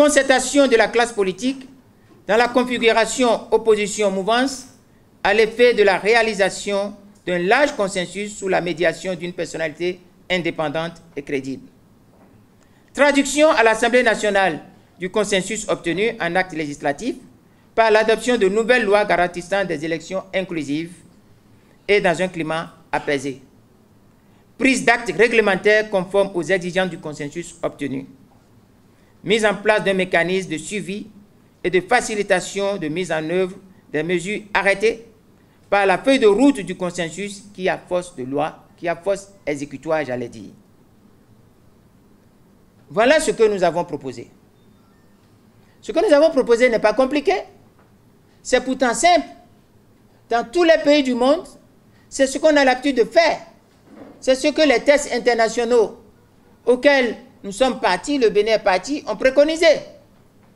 concertation de la classe politique dans la configuration opposition-mouvance à l'effet de la réalisation d'un large consensus sous la médiation d'une personnalité indépendante et crédible. Traduction à l'Assemblée nationale du consensus obtenu en acte législatif par l'adoption de nouvelles lois garantissant des élections inclusives et dans un climat apaisé. Prise d'actes réglementaires conformes aux exigences du consensus obtenu. Mise en place d'un mécanisme de suivi et de facilitation de mise en œuvre des mesures arrêtées par la feuille de route du consensus qui a force de loi, qui a force exécutoire, j'allais dire. Voilà ce que nous avons proposé. Ce que nous avons proposé n'est pas compliqué. C'est pourtant simple. Dans tous les pays du monde, c'est ce qu'on a l'habitude de faire. C'est ce que les tests internationaux auxquels nous sommes partis, le Bénin est parti, ont préconisé.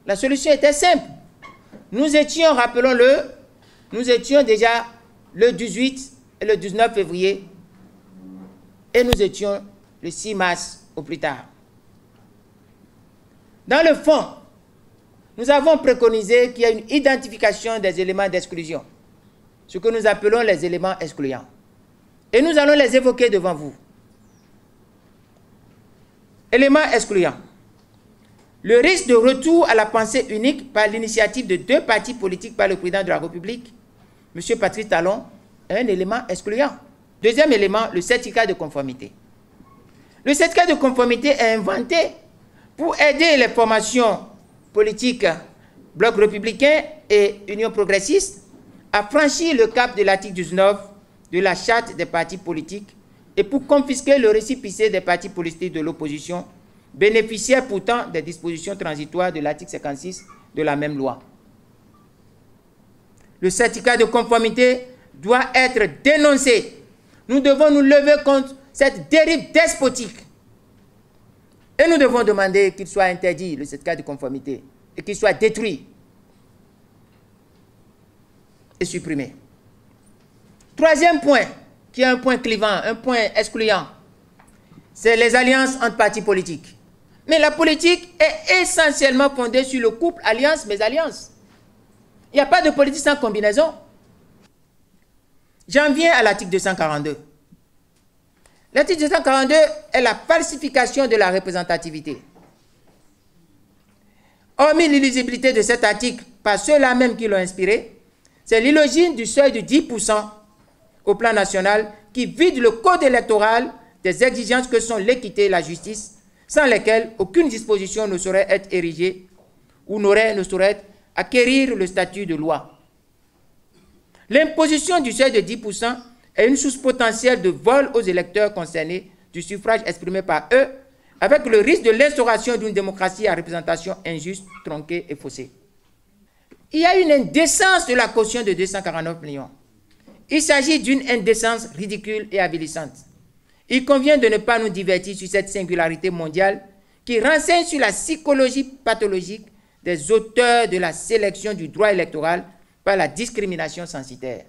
La solution était simple. Nous étions, rappelons-le, nous étions déjà le 18 et le 19 février et nous étions le 6 mars au plus tard. Dans le fond, nous avons préconisé qu'il y ait une identification des éléments d'exclusion, ce que nous appelons les éléments excluants. Et nous allons les évoquer devant vous. Éléments excluants. Le risque de retour à la pensée unique par l'initiative de 2 partis politiques par le président de la République, M. Patrice Talon, est un élément excluant. Deuxième élément, le certificat de conformité. Le certificat de conformité est inventé pour aider les formations politiques Bloc républicain et Union progressiste à franchir le cap de l'article 19 de la charte des partis politiques et pour confisquer le récépissé des partis politiques de l'opposition, bénéficiaires pourtant des dispositions transitoires de l'article 56 de la même loi. Le certificat de conformité doit être dénoncé. Nous devons nous lever contre cette dérive despotique. Et nous devons demander qu'il soit interdit, le certificat de conformité, et qu'il soit détruit et supprimé. Troisième point, qui est un point clivant, un point excluant, c'est les alliances entre partis politiques. Mais la politique est essentiellement fondée sur le couple alliance-mésalliance. Il n'y a pas de politique sans combinaison. J'en viens à l'article 242. L'article 242 est la falsification de la représentativité. Hormis l'illisibilité de cet article par ceux-là même qui l'ont inspiré, c'est l'illogine du seuil de 10% au plan national qui vide le code électoral des exigences que sont l'équité et la justice, sans lesquelles aucune disposition ne saurait être érigée ou ne saurait acquérir le statut de loi. L'imposition du seuil de 10% est une source potentielle de vol aux électeurs concernés du suffrage exprimé par eux, avec le risque de l'instauration d'une démocratie à représentation injuste, tronquée et faussée. Il y a une indécence de la caution de 249 millions. Il s'agit d'une indécence ridicule et avilissante. Il convient de ne pas nous divertir sur cette singularité mondiale qui renseigne sur la psychologie pathologique des auteurs de la sélection du droit électoral par la discrimination censitaire.